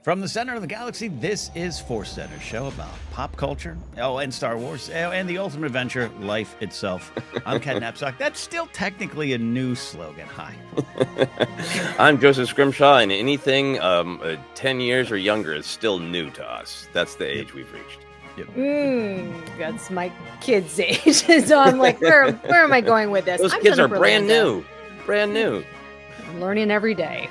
From the center of the galaxy, this is ForceCenter, show about pop culture, and Star Wars, and the ultimate adventure, life itself. I'm Ken Napzok. That's still technically a new slogan. Hi. I'm Joseph Scrimshaw, and anything 10 years or younger is still new to us. That's the age we've reached. That's my kid's age. So I'm like, where am I going with this? Those kids are brand new. Brand new. I'm learning every day.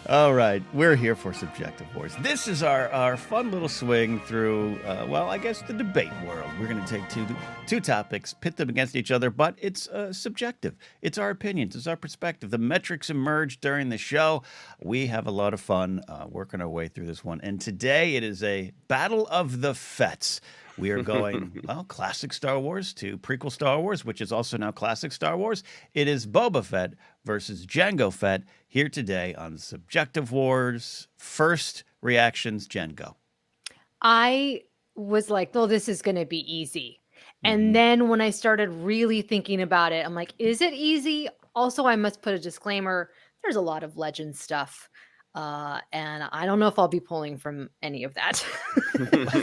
All right, we're here for Subjective Wars. This is our fun little swing through, I guess the debate world. We're going to take two topics, pit them against each other, but it's subjective. It's our opinions. It's our perspective. The metrics emerge during the show. We have a lot of fun working our way through this one. And today it is a battle of the Fetts. We are going, classic Star Wars to prequel Star Wars, which is also now classic Star Wars. It is Boba Fett versus Jango Fett here today on Subjective Wars. First reactions, Jen, go. I was like, this is going to be easy. And then when I started really thinking about it, I'm like, is it easy? Also, I must put a disclaimer. There's a lot of legend stuff. And I don't know if I'll be pulling from any of that.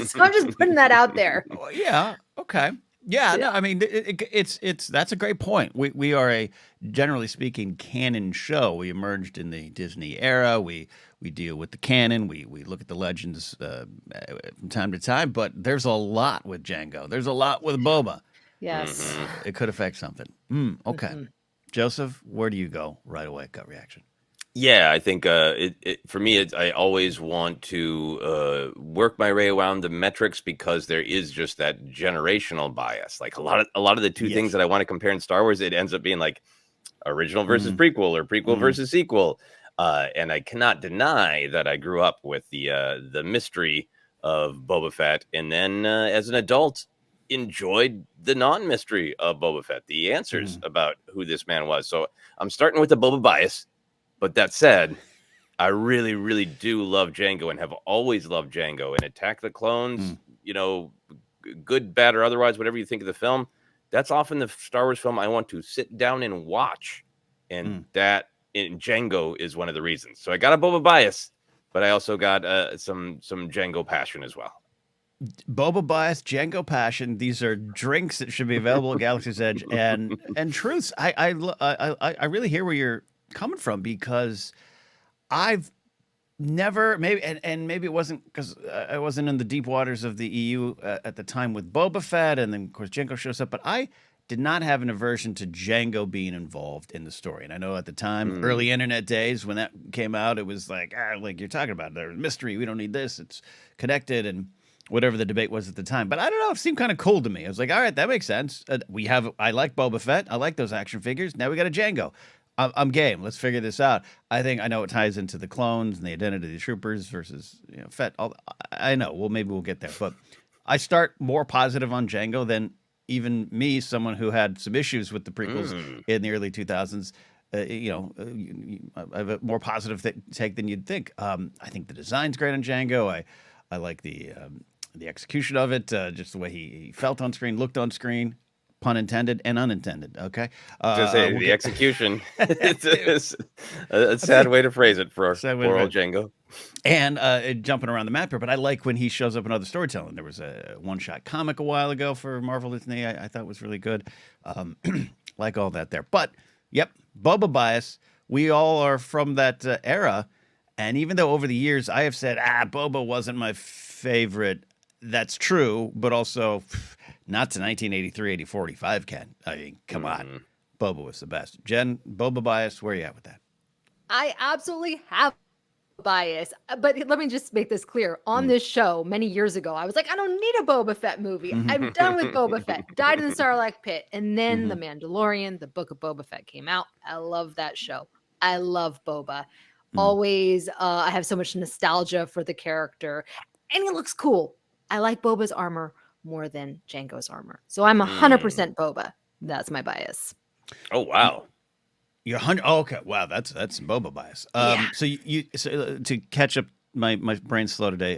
So I'm just putting that out there. Yeah. Okay. Yeah. No, I mean, it's that's a great point. We are a, generally speaking, canon show. We emerged in the Disney era. We deal with the canon. We look at the legends from time to time. But there's a lot with Jango. There's a lot with Boba. Yes. It could affect something. Okay. Joseph, where do you go right away? Gut reaction. Yeah, I think for me, I always want to work my way around the metrics because there is just that generational bias. Like a lot of the two things that I want to compare in Star Wars, it ends up being like original versus prequel or prequel versus sequel. And I cannot deny that I grew up with the mystery of Boba Fett, and then as an adult, enjoyed the non-mystery of Boba Fett, the answers about who this man was. So I'm starting with the Boba bias. But that said, I really, really do love Jango and have always loved Jango. And Attack of the Clones, good, bad, or otherwise, whatever you think of the film, that's often the Star Wars film I want to sit down and watch. And that in Jango is one of the reasons. So I got a Boba bias, but I also got some Jango passion as well. Boba bias, Jango passion. These are drinks that should be available at Galaxy's Edge. And truths, I really hear where you're coming from, because I've never, maybe it wasn't because I wasn't in the deep waters of the EU at the time with Boba Fett, and then of course Jango shows up, but I did not have an aversion to Jango being involved in the story. And I know at the time, early internet days when that came out, it was like you're talking about, there's mystery, we don't need this, it's connected, and whatever the debate was at the time. But I don't know, it seemed kind of cool to me. I was like, all right, that makes sense. I like Boba Fett, I like those action figures, now we got a Jango. I'm game. Let's figure this out. I think I know it ties into the clones and the identity of the troopers versus Fett. I know. Well, maybe we'll get there. But I start more positive on Jango than even me, someone who had some issues with the prequels in the early 2000s. I have a more positive take than you'd think. I think the design's great on Jango. I like the execution of it, just the way he felt on screen, looked on screen. Pun intended and unintended. Okay. The execution. It's a sad way to phrase it for old Jango. And jumping around the map here, but I like when he shows up in other storytelling. There was a one-shot comic a while ago for Marvel Disney I thought was really good. Like all that there. But, yep, Boba bias. We all are from that era. And even though over the years I have said, Boba wasn't my favorite, that's true, but also not to 1983, 84, 85, Ken. I mean, come on. Boba was the best. Jen, Boba bias, where are you at with that? I absolutely have bias. But let me just make this clear. On this show, many years ago, I was like, I don't need a Boba Fett movie. I'm done with Boba Fett. Died in the Sarlacc pit. And then The Mandalorian, the Book of Boba Fett came out. I love that show. I love Boba. Always, I have so much nostalgia for the character. And he looks cool. I like Boba's armor more than Jango's armor. So I'm 100% Boba. That's my bias. Oh, wow. You're 100. Oh, okay. Wow. That's Boba bias. So to catch up, my brain's slow today.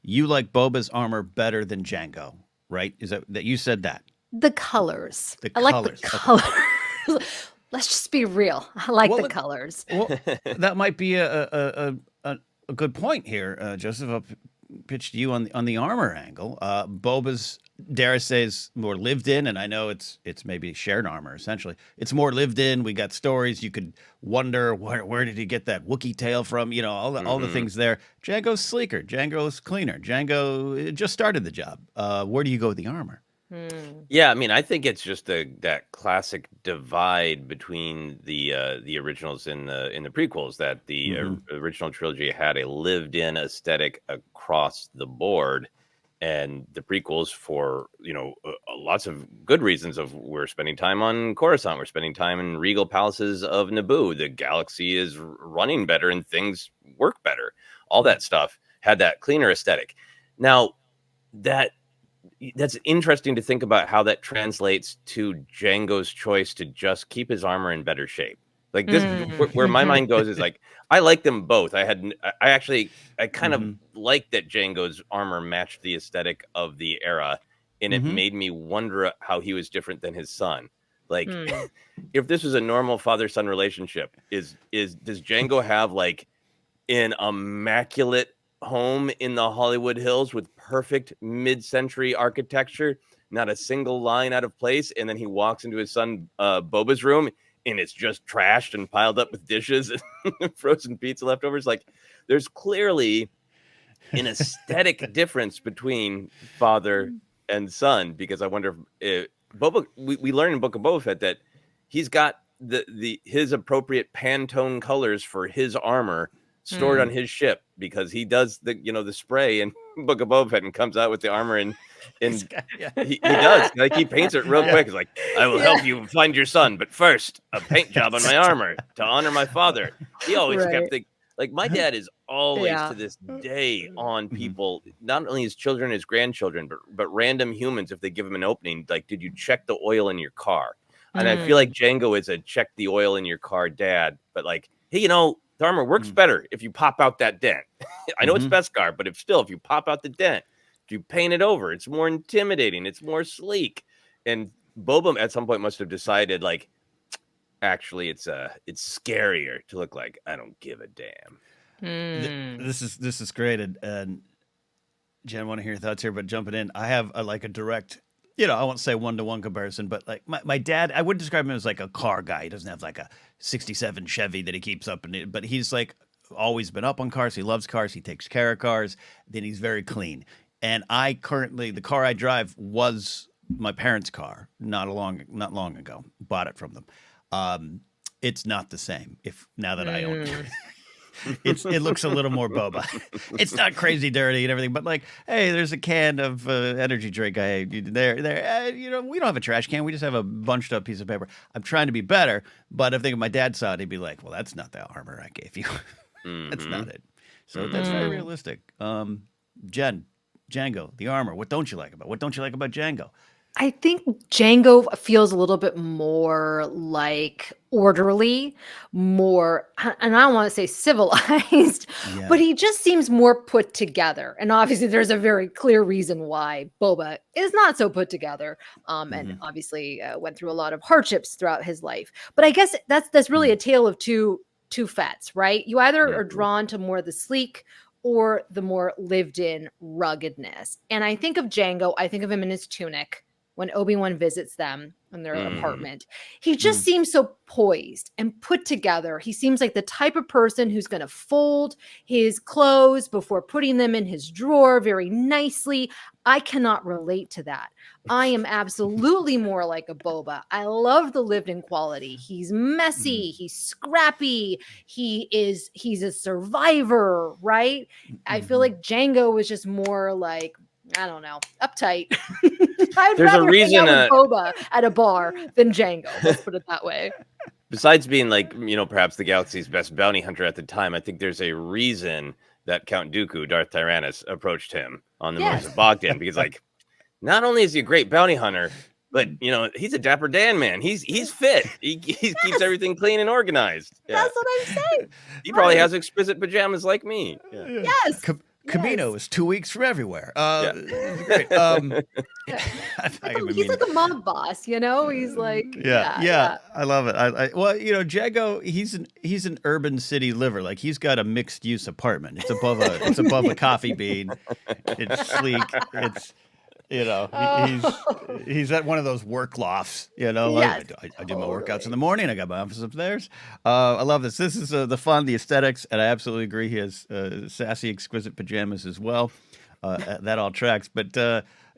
You like Boba's armor better than Jango, right? Is that you said that? The colors. I like the colors. Let's just be real. I like the colors. Well, that might be a a good point here, Joseph. I'll pitch to you on the armor angle. Boba's, dare I say, is more lived in, and I know it's maybe shared armor. Essentially, it's more lived in. We got stories. You could wonder where did he get that Wookiee tail from? You know, all the things there. Jango's sleeker. Jango's cleaner. Jango just started the job. Where do you go with the armor? Yeah, I mean, I think it's just that classic divide between the originals and the prequels, that the original trilogy had a lived-in aesthetic across the board, and the prequels, for lots of good reasons, of we're spending time on Coruscant, we're spending time in regal palaces of Naboo, the galaxy is running better and things work better. All that stuff had that cleaner aesthetic. Now, that's interesting to think about how that translates to Jango's choice to just keep his armor in better shape. Like this, where my mind goes is like, I like them both. I kind of like that Jango's armor matched the aesthetic of the era, and it made me wonder how he was different than his son. Like, if this was a normal father-son relationship, does Jango have like an immaculate home in the Hollywood Hills with perfect mid-century architecture, not a single line out of place, and then he walks into his son Boba's room and it's just trashed and piled up with dishes and frozen pizza leftovers? Like, there's clearly an aesthetic difference between father and son, because I wonder if Boba, we learn in Book of Boba Fett that he's got his appropriate Pantone colors for his armor stored on his ship, because he does the spray in Book of Boba Fett and comes out with the armor, and he does, like, he paints it real quick. It's like, I will help you find your son, but first a paint job on my armor to honor my father. He always kept like, my dad is always to this day on people, not only his children, his grandchildren, but random humans, if they give him an opening, like, did you check the oil in your car? And I feel like Jango is a check the oil in your car dad, but like, hey, the armor works better if you pop out that dent. I know it's Beskar, but if you pop out the dent, if you paint it over, it's more intimidating, it's more sleek. And Boba at some point must have decided, like, actually, it's scarier to look like I don't give a damn. This is great, and Jen, I want to hear your thoughts here, but jumping in, I have a direct, I won't say one-to-one comparison, but like my dad, I would describe him as like a car guy. He doesn't have like a 67 Chevy that he keeps up, but he's like always been up on cars. He loves cars. He takes care of cars. Then he's very clean. And the car I drive was my parents' car not long ago. Bought it from them. It's not the same now that I own it. It looks a little more Boba. It's not crazy dirty and everything, but like, hey, there's a can of energy drink. We don't have a trash can. We just have a bunched up piece of paper. I'm trying to be better, but if my dad saw it, he'd be like, well, that's not the armor I gave you. That's not it. So that's very realistic. Jen, Jango, the armor. What don't you like about Jango? I think Jango feels a little bit more like orderly, more, and I don't want to say civilized, but he just seems more put together. And obviously there's a very clear reason why Boba is not so put together, and obviously went through a lot of hardships throughout his life. But I guess that's really a tale of two Fetts, right? You either are drawn to more the sleek or the more lived in ruggedness. And I think of Jango, I think of him in his tunic when Obi-Wan visits them in their apartment. He just seems so poised and put together. He seems like the type of person who's going to fold his clothes before putting them in his drawer very nicely. I cannot relate to that. I am absolutely more like a Boba. I love the lived-in quality. He's messy. He's scrappy. He's a survivor, right? I feel like Jango was just more like, I don't know, uptight. There's a reason Boba at a bar than Jango. Let's put it that way. Besides being like, perhaps the galaxy's best bounty hunter at the time, I think there's a reason that Count Dooku, Darth Tyrannus, approached him on the Moons of Bogdan, because like, not only is he a great bounty hunter, but he's a Dapper Dan man. He's fit. He keeps everything clean and organized. That's what I'm saying. He probably has exquisite pajamas like me. Yeah. Yes. Camino Yes. is 2 weeks from everywhere. Yeah. Great. He's like a mob boss, you know? He's like, yeah, I love it. Well, you know, Django, he's an urban city liver. Like he's got a mixed use apartment. It's above a coffee bean. It's sleek. It's you know, Oh. he's at one of those work lofts. You know, Yes, I do my workouts in totally. the morning. I got my office upstairs. I love this. This is the fun, the aesthetics, and I absolutely agree. He has sassy, exquisite pajamas as well. That all tracks. But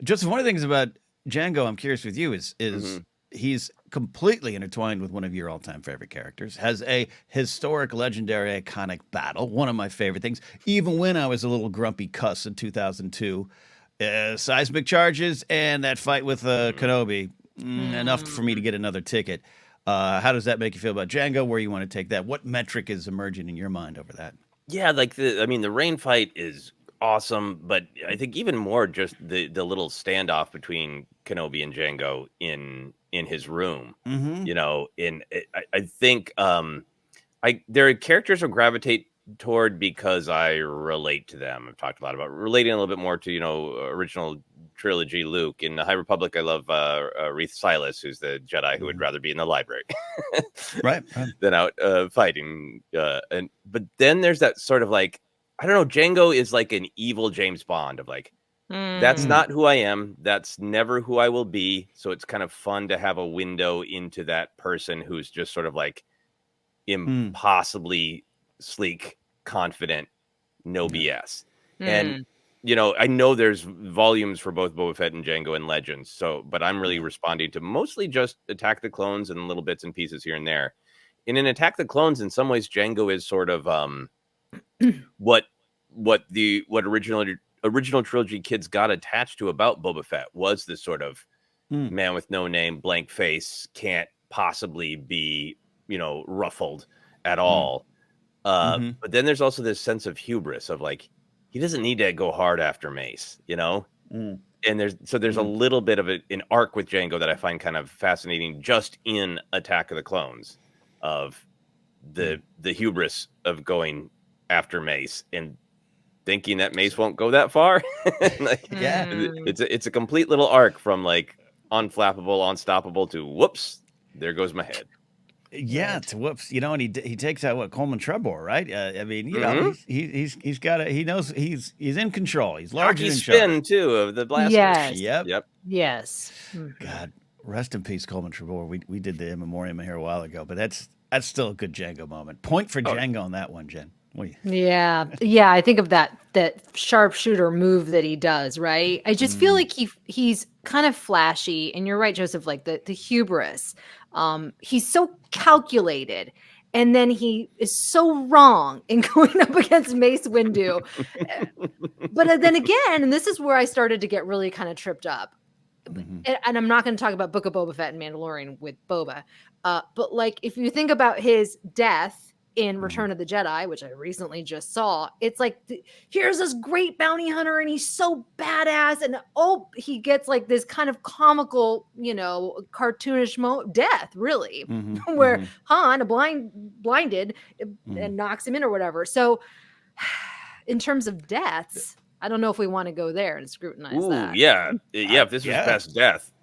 Joseph, one of the things about Django, I'm curious with you is Mhm. he's completely intertwined with one of your all-time favorite characters. Has a historic, legendary, iconic battle. One of my favorite things. Even when I was a little grumpy cuss in 2002. Seismic charges and that fight with Kenobi, enough for me to Mm. get another ticket. How does that make you feel about Django? Where you want to take that? What metric is emerging in your mind over that? Yeah, like the rain fight is awesome, but I think even more just the little standoff between Kenobi and Django in his room. Mm-hmm. You know, I think I there are characters I gravitate toward because I relate to them. I've talked a lot about relating a little bit more to, you know, original trilogy Luke. In the High Republic, I love Reith Silas, who's the Jedi who would rather be in the library Right. than out fighting. But then there's that sort of like, I don't know, Django is like an evil James Bond of like, that's Mm. not who I am. That's never who I will be. So it's kind of fun to have a window into that person who's just sort of like impossibly sleek, confident, no BS. And Mm. you know, I know there's volumes for both Boba Fett and Django and Legends. So, but I'm really responding to mostly just Attack the Clones and little bits and pieces here and there. And in Attack the Clones, in some ways, Django is sort of what original trilogy kids got attached to about Boba Fett was this sort of man with no name, blank face, can't possibly be, you know, ruffled at all. Mm-hmm. But then there's also this sense of hubris of like, he doesn't need to go hard after Mace, you know? Mm. And there's a little bit of an arc with Django that I find kind of fascinating just in Attack of the Clones of the hubris of going after Mace and thinking that Mace won't go that far. Like, Yeah. it's a complete little arc from like unflappable, unstoppable to whoops, there goes my head. Yeah, Right. to whoops, you know, and he takes out what Coleman Trebor, right? I mean, you know, Mhm. he's got he knows he's in control. He's larger Cocky in charge. spin too of the blaster. Yes. Yep. Yes. Mhm. God, rest in peace, Coleman Trebor. We did the in memoriam here a while ago, but that's still a good Django moment. Point for Django on that one, Jen. What do you? Yeah. Yeah. I think of that sharpshooter move that he does, right? I just feel like he's kind of flashy. And you're right, Joseph, like the hubris. He's so calculated. And then he is so wrong in going up against Mace Windu. But then again, and this is where I started to get really kind of tripped up. And I'm not going to talk about Book of Boba Fett and Mandalorian with Boba. But like, if you think about his death in Return of the Jedi, which I recently just saw, it's like, here's this great bounty hunter and he's so badass. And he gets like this kind of comical, you know, cartoonish death, really, where Han, blinded, and knocks him in or whatever. So in terms of deaths, I don't know if we want to go there and scrutinize that. Yeah. If this was Yeah. past death,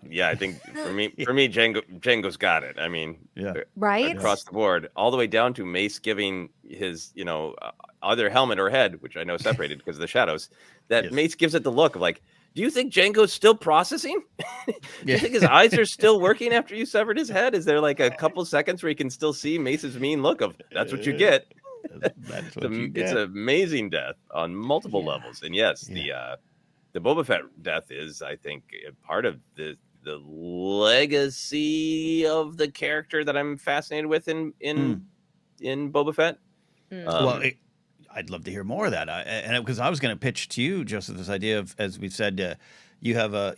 yeah, I think for me, Django's got it. I mean, Right? across the board, all the way down to Mace giving his, you know, other helmet or head, which I know separated because of the shadows. That Mace gives it the look of like, do you think Django's still processing? Do you think his eyes are still working after you severed his head? Is there like a couple seconds where you can still see Mace's mean look of that's what you get? That's what you get. It's an amazing death on multiple levels. And yes, the Boba Fett death is, I think, part of the legacy of the character that I'm fascinated with in Boba Fett. Well, I'd love to hear more of that. And because I was going to pitch to you, Joseph, this idea of, as we said, you have a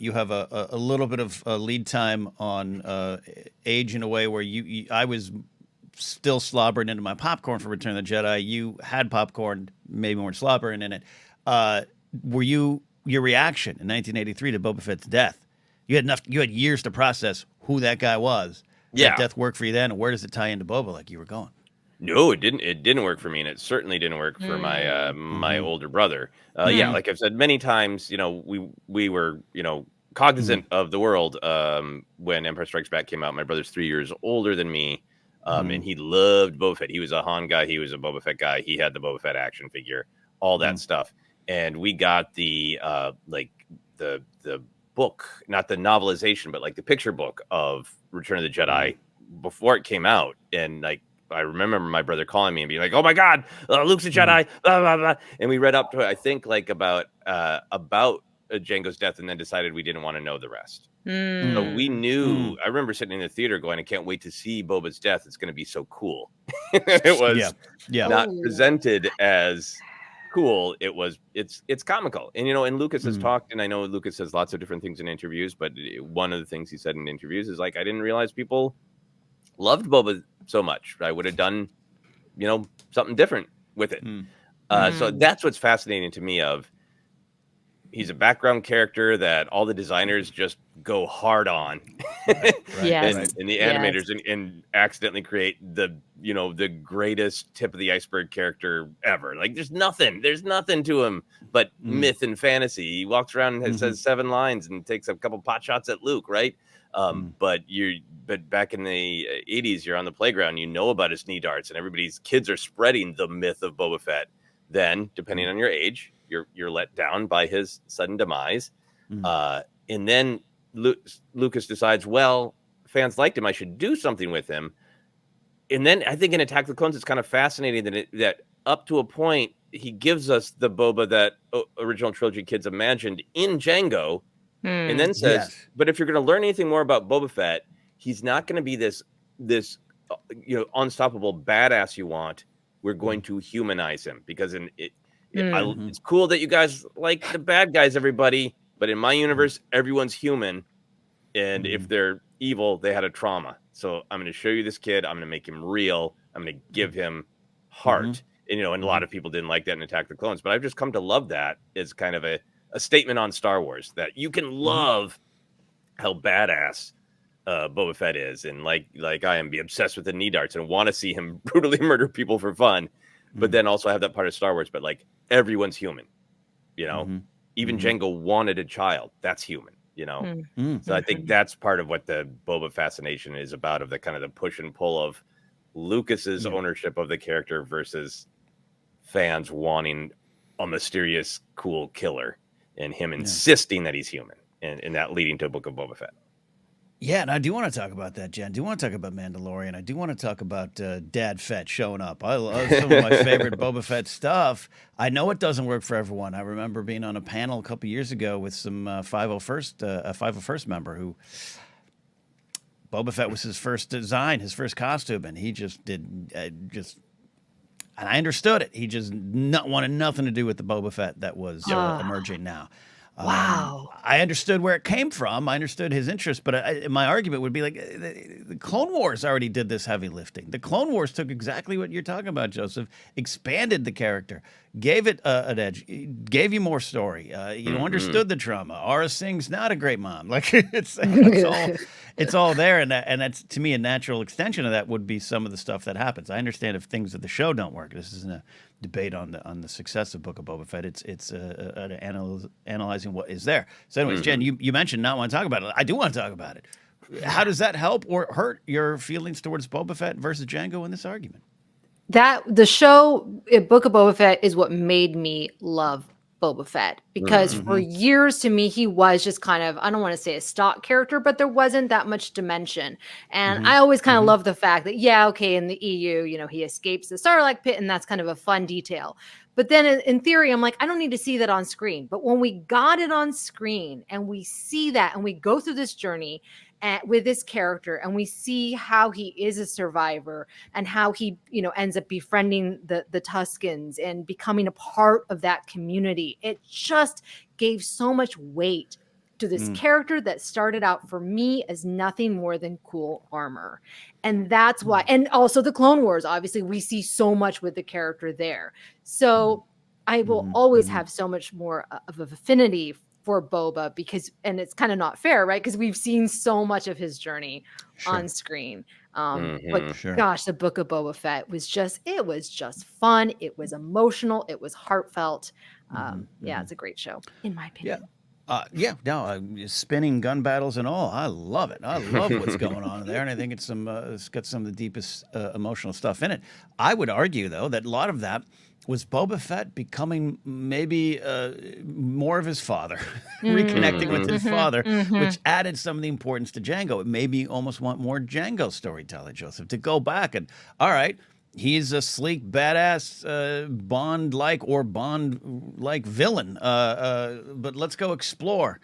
little bit of lead time on age in a way where I was still slobbering into my popcorn for Return of the Jedi. You had popcorn, maybe weren't slobbering in it. Were your reaction in 1983 to Boba Fett's death? You had years to process who that guy was. Yeah. Did death work for you then, and where does it tie into Boba like you were going? No, it didn't. It didn't work for me, and it certainly didn't work for my my Mhm. older brother. Yeah, Hmm. like I've said many times, we were cognizant of the world when Empire Strikes Back came out. My brother's 3 years older than me, and Mhm. he loved Boba Fett. He was a Han guy. He was a Boba Fett guy. He had the Boba Fett action figure, all that Mm. stuff, and we got the the book, not the novelization, but like the picture book of Return of the Jedi before it came out, and like. I remember my brother calling me and being like, "Oh my God, Luke's a Jedi!" Blah blah blah. And we read up to it, I think, like about Jango's death, and then decided we didn't want to know the rest. So Mm. we Mm. knew. Mm. I remember sitting in the theater going, "I can't wait to see Boba's death. It's going to be so cool." It Yeah. was Yeah. not Oh. presented as cool. It's comical, and Lucas has Mm. talked, and I know Lucas says lots of different things in interviews, but one of the things he said in interviews is like, I didn't realize people loved Boba so much. I would have done something different with it. Mm. So Mm. that's what's fascinating to me. He's a background character that all the designers just go hard on, Right. Right. Yes. Right. and the Yes. animators and accidentally create the greatest tip of the iceberg character ever. Like there's nothing to him but Mm. myth and fantasy. He walks around and Mhm. says 7 lines and takes a couple pot shots at Luke, right? Mm. But back in the 80s, you're on the playground, about his knee darts, and everybody's kids are spreading the myth of Boba Fett. Then, depending Mm. on your age, you're let down by his sudden demise. Mm. And then Lucas decides, well, fans liked him, I should do something with him. And then I think in Attack of the Clones, it's kind of fascinating that up to a point, he gives us the Boba that original trilogy kids imagined in Jango, and then says, Yes. but if you're going to learn anything more about Boba Fett, he's not going to be this unstoppable badass you want. We're going to humanize him, because Mm. it's cool that you guys like the bad guys, everybody, but in my universe, everyone's human, and if they're evil, they had a trauma. So I'm going to show you this kid. I'm going to make him real. I'm going to give him heart. And a lot of people didn't like that in Attack of the Clones, but I've just come to love that as kind of a statement on Star Wars, that you can love how badass Boba Fett is, and like I am, be obsessed with the knee darts and want to see him brutally murder people for fun, but then also have that part of Star Wars. But like, everyone's human, even Jango wanted a child. That's human, Mm. Mm. So I think that's part of what the Boba fascination is about, of the kind of the push and pull of Lucas's Yeah. ownership of the character versus fans wanting a mysterious, cool killer, and him insisting that he's human, and that leading to a Book of Boba Fett. Yeah, and I do want to talk about that, Jen. I do want to talk about Mandalorian. I do want to talk about Dad Fett showing up. I love some of my favorite Boba Fett stuff. I know it doesn't work for everyone. I remember being on a panel a couple years ago with some 501st, a 501st member who Boba Fett was his first design, his first costume, and he just did and I understood it. He just wanted nothing to do with the Boba Fett that was emerging now. Wow. I understood where it came from. I understood his interest, but my argument would be like, the Clone Wars already did this heavy lifting. The Clone Wars took exactly what you're talking about, Joseph, expanded the character, gave it an edge, gave you more story. You understood the trauma. Aura Singh's not a great mom. Like it's all there, and that's, to me, a natural extension of that would be some of the stuff that happens. I understand if things of the show don't work. This isn't a debate on the success of Book of Boba Fett. It's analyzing what is there. So, anyways, Jen, you mentioned not want to talk about it. I do want to talk about it. How does that help or hurt your feelings towards Boba Fett versus Jango in this argument? That the show Book of Boba Fett is what made me love Boba Fett, because for years, to me, he was just kind of, I don't want to say a stock character, but there wasn't that much dimension. And I always kind of love the fact that, okay, in the EU, he escapes the Sarlacc pit, and that's kind of a fun detail. But then in theory, I'm like, I don't need to see that on screen. But when we got it on screen and we see that and we go through this journey with this character, and we see how he is a survivor, and how he ends up befriending the Tuskens and becoming a part of that community, it just gave so much weight to this character that started out for me as nothing more than cool armor. And that's why, and also the Clone Wars, obviously we see so much with the character there. So I will always have so much more of an affinity for Boba and it's kind of not fair, right? Because we've seen so much of his journey on screen. But gosh, the Book of Boba Fett was just fun. It was emotional. It was heartfelt. Yeah, it's a great show, in my opinion. Spinning gun battles and all. I love it. I love what's going on there, and I think it's got some of the deepest emotional stuff in it. I would argue, though, that a lot of that was Boba Fett becoming maybe more of his father, reconnecting with his father, which added some of the importance to Jango. It made me almost want more Jango storytelling, Joseph, to go back and, all right, he's a sleek, badass, Bond-like villain. But let's go explore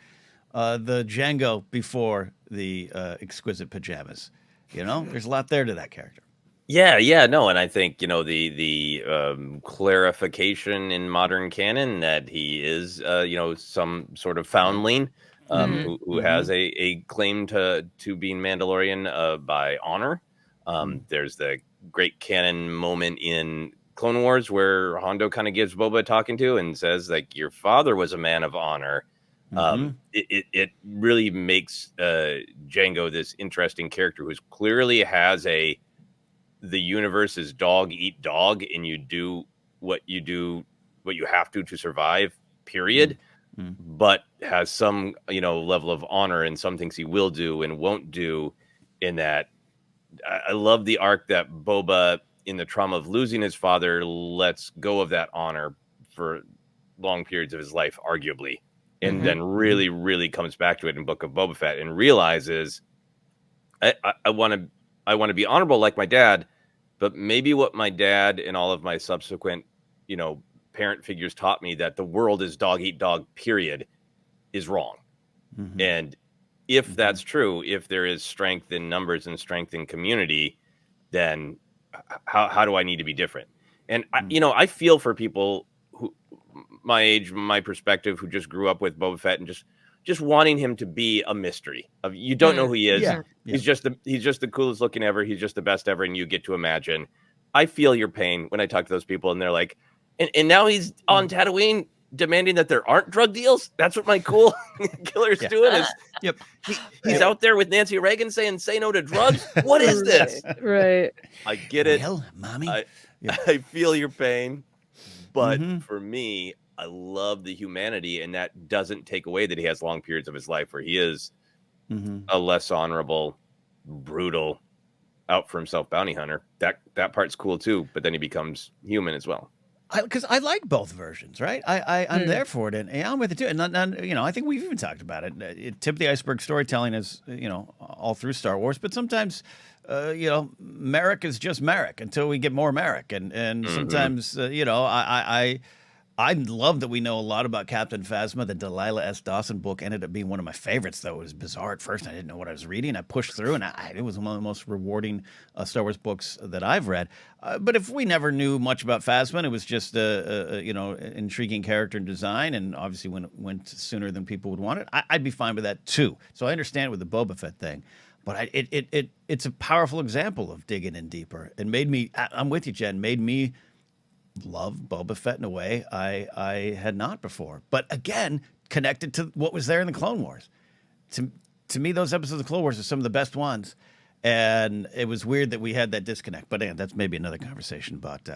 the Jango before the exquisite pajamas. There's a lot there to that character. Yeah, no, and I think the clarification in modern canon that he is some sort of foundling who has a claim to being Mandalorian by honor. There's the great canon moment in Clone Wars where Hondo kind of gives Boba a talking to and says, like, your father was a man of honor. It really makes Jango this interesting character who's clearly has the universe is dog eat dog, and you do what you have to survive, period. But has some level of honor and some things he will do and won't do. In that, I love the arc that Boba, in the trauma of losing his father, lets go of that honor for long periods of his life, arguably, and then really, really comes back to it in Book of Boba Fett and realizes, I want to be honorable like my dad, but maybe what my dad and all of my subsequent, parent figures taught me, that the world is dog eat dog, period, is wrong. And if that's true, if there is strength in numbers and strength in community, then how do I need to be different? And I feel for people who my age, my perspective, who just grew up with Boba Fett and just wanting him to be a mystery of, you don't know who he is. Yeah. He's just the coolest looking ever. He's just the best ever. And you get to imagine. I feel your pain when I talk to those people and they're like, and now he's on Tatooine demanding that there aren't drug deals. That's what my cool killer's doing. Is he's out there with Nancy Reagan saying, say no to drugs. What is this? Right. I get it. Well, mommy. I feel your pain. But for me, I love the humanity, and that doesn't take away that he has long periods of his life where he is a less honorable, brutal, out for himself bounty hunter. That part's cool tip, but then he becomes human as well. Because I like both versions, right? I'm there for it, and I'm with it too. And I think we've even talked about it. Tip of the iceberg storytelling is all through Star Wars, but sometimes Merrick is just Merrick until we get more Merrick, and sometimes I love that we know a lot about Captain Phasma. The Delilah S. Dawson book ended up being one of my favorites, though. It was bizarre at first. I didn't know what I was reading. I pushed through, and it was one of the most rewarding Star Wars books that I've read. But if we never knew much about Phasma, it was just intriguing character and design, and obviously when it went sooner than people would want it, I'd be fine with that too. So I understand with the Boba Fett thing. But it's a powerful example of digging in deeper. It made me, I'm with you, Jen, made me love Boba Fett in a way I had not before. But again, connected to what was there in the Clone Wars. To me, those episodes of Clone Wars are some of the best ones. And it was weird that we had that disconnect. But that's maybe another conversation about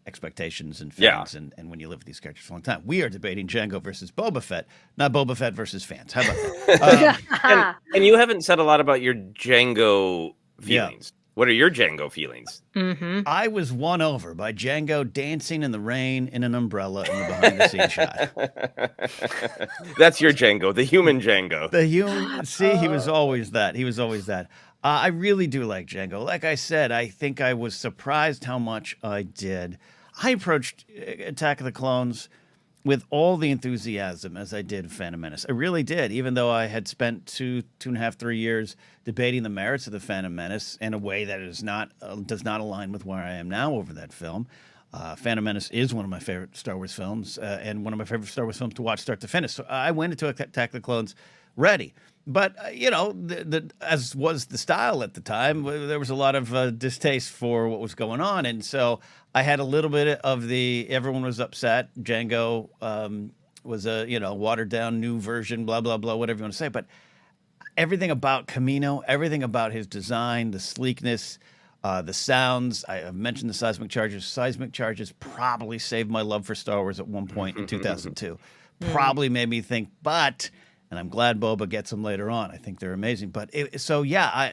expectations and fans and when you live with these characters for a long time. We are debating Jango versus Boba Fett, not Boba Fett versus fans. How about that? And you haven't said a lot about your Jango feelings. What are your Jango feelings? I was won over by Jango dancing in the rain in an umbrella in the behind-the-scenes shot. That's your Jango, the human Jango. The human. See, he was always that. I really do like Jango. Like I said, I think I was surprised how much I did. I approached Attack of the Clones with all the enthusiasm as I did Phantom Menace. I really did, even though I had spent 2.5, 3 years debating the merits of the Phantom Menace in a way that does not align with where I am now over that film. Phantom Menace is one of my favorite Star Wars films and one of my favorite Star Wars films to watch start to finish. So I went into Attack of the Clones ready. But, as was the style at the time, there was a lot of distaste for what was going on. And so I had a little bit of everyone was upset. Jango was a watered down new version, blah blah blah, whatever you want to say. But everything about Camino, everything about his design, the sleekness, the sounds. I've mentioned the seismic charges. Seismic charges probably saved my love for Star Wars at one point in 2002. Probably made me think, and I'm glad Boba gets them later on. I think they're amazing. But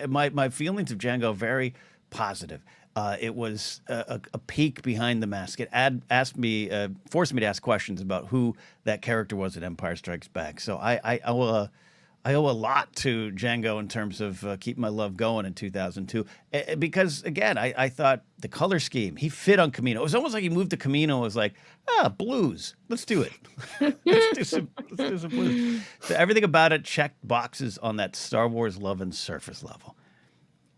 my feelings of Jango are very positive. It was a peek behind the mask. It forced me to ask questions about who that character was at Empire Strikes Back. So I owe a lot to Jango in terms of keeping my love going in 2002. Because, again, I thought the color scheme, he fit on Camino. It was almost like he moved to Camino and was like, blues. Let's do it. let's do some blues. So everything about it checked boxes on that Star Wars love and surface level.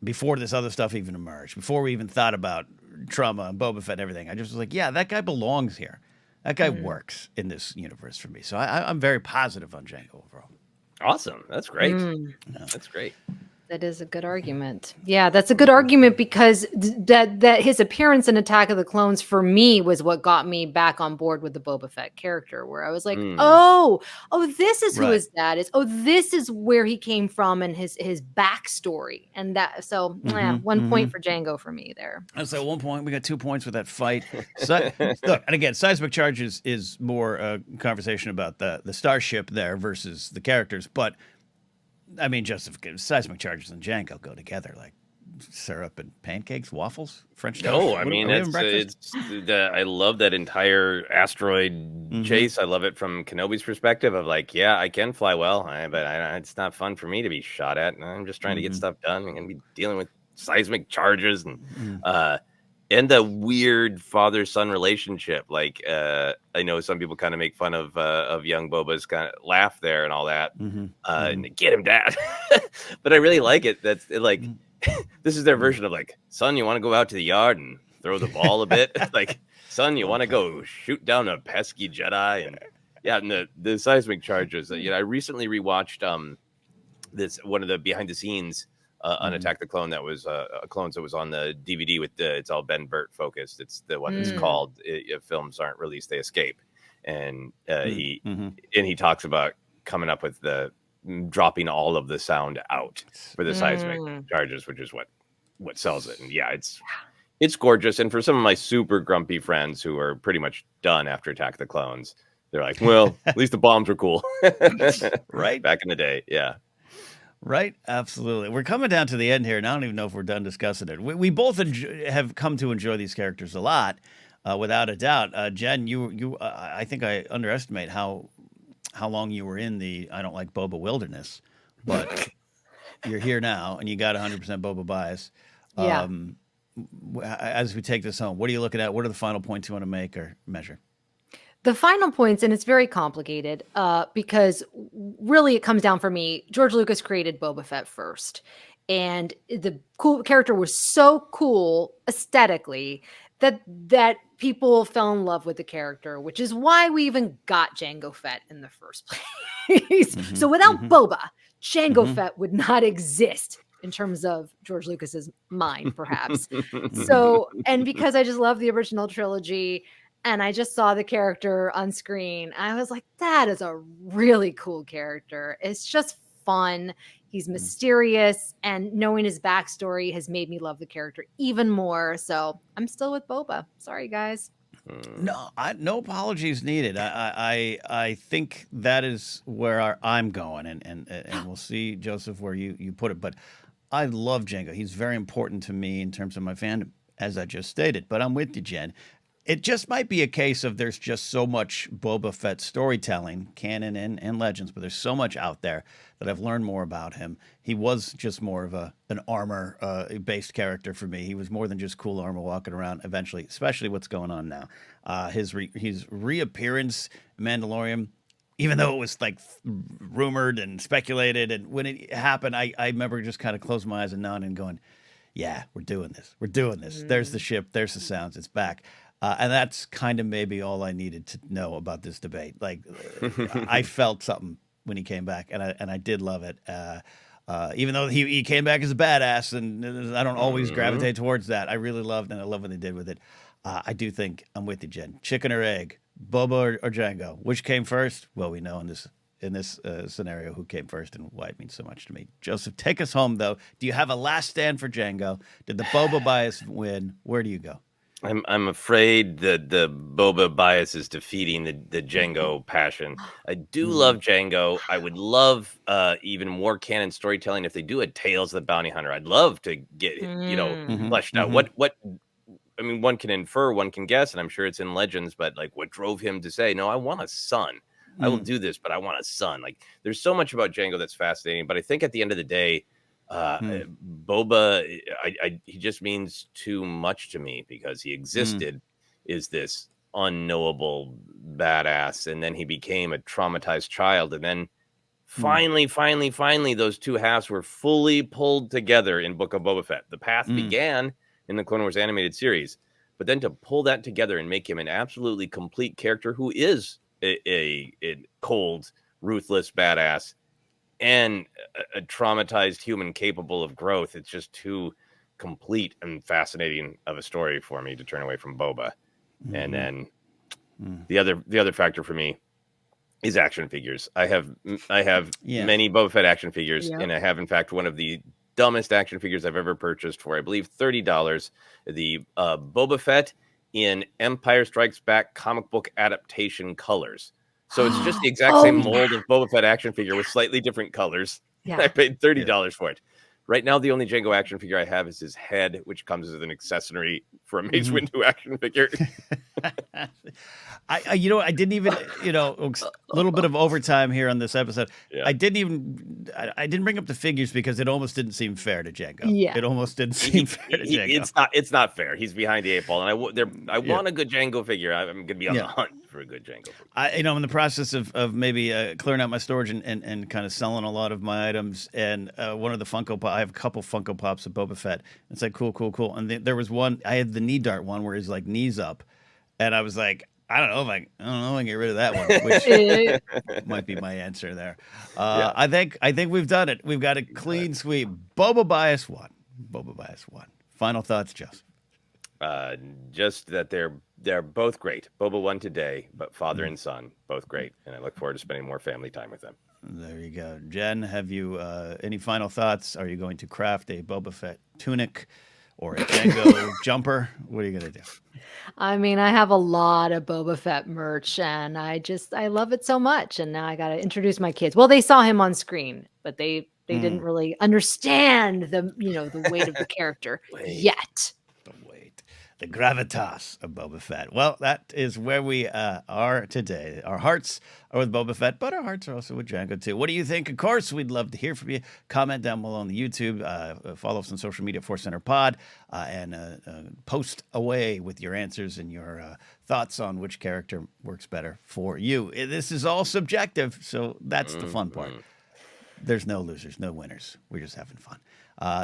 Before this other stuff even emerged, before we even thought about Trauma and Boba Fett and everything, I just was like, yeah, that guy belongs here. That guy works in this universe for me. So I'm very positive on Jango overall. Awesome. That's great. That's great. That is a good argument. Yeah, that's a good argument because that his appearance in Attack of the Clones for me was what got me back on board with the Boba Fett character, where I was like, oh, this is who his dad is. Oh, this is where he came from and his backstory. And that, so 1 point for Jango for me there. So 1 point, we got 2 points with that fight. Look, and again, seismic charges is more a conversation about the starship there versus the characters, but I mean, Joseph, seismic charges and Jango go together like syrup and pancakes, waffles, French toast. No, I mean, I love that entire asteroid chase. I love it from Kenobi's perspective of like, yeah, I can fly well, but it's not fun for me to be shot at. And I'm just trying to get stuff done. I'm going to be dealing with seismic charges and the weird father-son relationship. Like, I know some people kind of make fun of young Boba's kind of laugh there and all that. And get him, Dad. But I really like it. That's like, this is their version of like, son, you want to go out to the yard and throw the ball a bit? Like, son, you want to go shoot down a pesky Jedi? And yeah, and the seismic charges. I recently rewatched this one of the behind the scenes on Attack the Clone that was Clones that was on the DVD with it's all Ben Burt focused. It's the one that's called if films aren't released, they escape. And he talks about coming up with the dropping all of the sound out for the seismic charges, which is what sells it. And yeah, it's gorgeous. And for some of my super grumpy friends who are pretty much done after Attack the Clones, they're like, well, at least the bombs were cool. Right. Back in the day. Yeah. Right, absolutely. We're coming down to the end here, and I don't even know if we're done discussing it. We both have come to enjoy these characters a lot, without a doubt. Jen, I think I underestimate how long you were in the I don't like Boba wilderness, but you're here now, and you got 100% Boba bias. Yeah. As we take this home, what are you looking at? What are the final points you want to make or measure? The final points, and it's very complicated because really it comes down for me. George Lucas created Boba Fett first, and the cool character was so cool aesthetically that people fell in love with the character, which is why we even got Jango Fett in the first place. So without Boba, Jango Fett would not exist in terms of George Lucas's mind, perhaps. And because I just love the original trilogy. And I just saw the character on screen. I was like, that is a really cool character. It's just fun. He's mysterious. And knowing his backstory has made me love the character even more. So I'm still with Boba. Sorry, guys. No apologies needed. I think that is where I'm going. And we'll see, Joseph, where you put it. But I love Jango. He's very important to me in terms of my fandom, as I just stated. But I'm with you, Jen. It just might be a case of there's just so much Boba Fett storytelling, canon and legends, but there's so much out there that I've learned more about him. He was just more of an armor-based character for me. He was more than just cool armor walking around eventually, especially what's going on now. His reappearance in Mandalorian, even though it was like rumored and speculated, and when it happened, I remember just kind of closing my eyes and nodding and going, yeah, we're doing this. We're doing this. There's the ship. There's the sounds. It's back. And that's kind of maybe all I needed to know about this debate. Like, I felt something when he came back, and I did love it. Even though he came back as a badass, and I don't always gravitate towards that. I really loved, and I love what they did with it. I do think I'm with you, Jen. Chicken or egg? Boba or Jango? Which came first? Well, we know in this scenario who came first and why it means so much to me. Joseph, take us home, though. Do you have a last stand for Jango? Did the Boba bias win? Where do you go? I'm afraid that the Boba bias is defeating the Jango passion. I do love Jango. I would love even more canon storytelling if they do a Tales of the Bounty Hunter. I'd love to get it, fleshed out. What I mean, one can infer, one can guess, and I'm sure it's in Legends. But like, what drove him to say, "No, I want a son. I will do this, but I want a son." Like, there's so much about Jango that's fascinating. But I think at the end of the day, Boba, he just means too much to me because he existed is this unknowable badass, and then he became a traumatized child, and then finally, those two halves were fully pulled together in Book of Boba Fett. The path began in the Clone Wars animated series, but then to pull that together and make him an absolutely complete character who is a cold, ruthless badass and a traumatized human capable of growth. It's just too complete and fascinating of a story for me to turn away from Boba. And then the other factor for me is action figures. I have many Boba Fett action figures, and I have in fact one of the dumbest action figures I've ever purchased for, I believe, $30. The Boba Fett in Empire Strikes Back comic book adaptation colors. So it's just the exact same mold of Boba Fett action figure with slightly different colors. Yeah. I paid $30 for it. Right now, the only Jango action figure I have is his head, which comes as an accessory for a Mace Windu action figure. I didn't even, a little bit of overtime here on this episode. Yeah. I didn't bring up the figures because it almost didn't seem fair to Jango. Yeah. It almost didn't seem fair to Jango. It's not fair. He's behind the 8 ball, and I want a good Jango figure. I'm going to be on the hunt for a good Jango figure. I'm in the process of maybe clearing out my storage and kind of selling a lot of my items. And one of the Funko Pop, I have a couple Funko Pops of Boba Fett. It's like cool. And there was one. I had the knee dart one where he's like knees up, and I was like, I don't know if I can get rid of that one, which might be my answer there. I think we've done it. We've got a clean sweep. Boba bias won. Final thoughts, Joseph? Just that they're both great. Boba won today, but father and son both great, and I look forward to spending more family time with them. There you go. Jen, have you any final thoughts? Are you going to craft a Boba Fett tunic or a Jango jumper? What are you going to do? I mean, I have a lot of Boba Fett merch, and I love it so much. And now I got to introduce my kids. Well, they saw him on screen, but they didn't really understand the weight of the character yet. The gravitas of Boba Fett. Well, that is where we are today. Our hearts are with Boba Fett, but our hearts are also with Jango, too. What do you think? Of course, we'd love to hear from you. Comment down below on the YouTube. Follow us on social media, ForceCenter Pod, and post away with your answers and your thoughts on which character works better for you. This is all subjective, so that's the fun part. There's no losers, no winners. We're just having fun.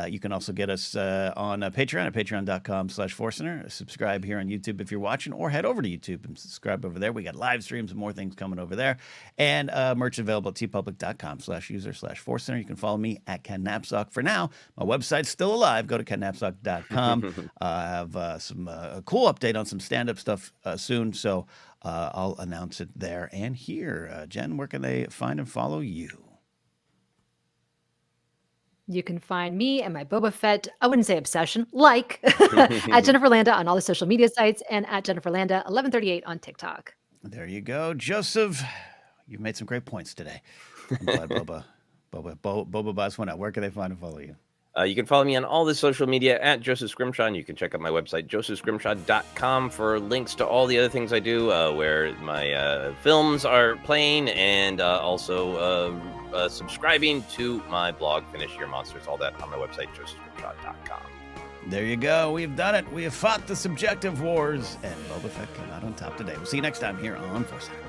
You can also get us on Patreon at patreon.com/ForceCenter. Subscribe here on YouTube if you're watching, or head over to YouTube and subscribe over there. We got live streams and more things coming over there. And merch available at tpublic.com/user/ForceCenter. You can follow me at Ken Napzok. For now, my website's still alive. Go to kennapzok.com. I have some cool update on some stand-up stuff soon, so I'll announce it there and here. Jen, where can they find and follow you? You can find me and my Boba Fett, I wouldn't say obsession, at Jennifer Landa on all the social media sites, and at Jennifer Landa 1138 on TikTok. There you go. Joseph, you've made some great points today. I'm glad Boba Boss went out. Where can they find and follow you? You can follow me on all the social media at Joseph Scrimshaw, and you can check out my website, josephscrimshaw.com, for links to all the other things I do, where my films are playing, and also subscribing to my blog, Finish Your Monsters, all that on my website, josephscrimshaw.com. There you go. We've done it. We have fought the subjective wars, and Boba Fett came out on top today. We'll see you next time here on ForceCenter.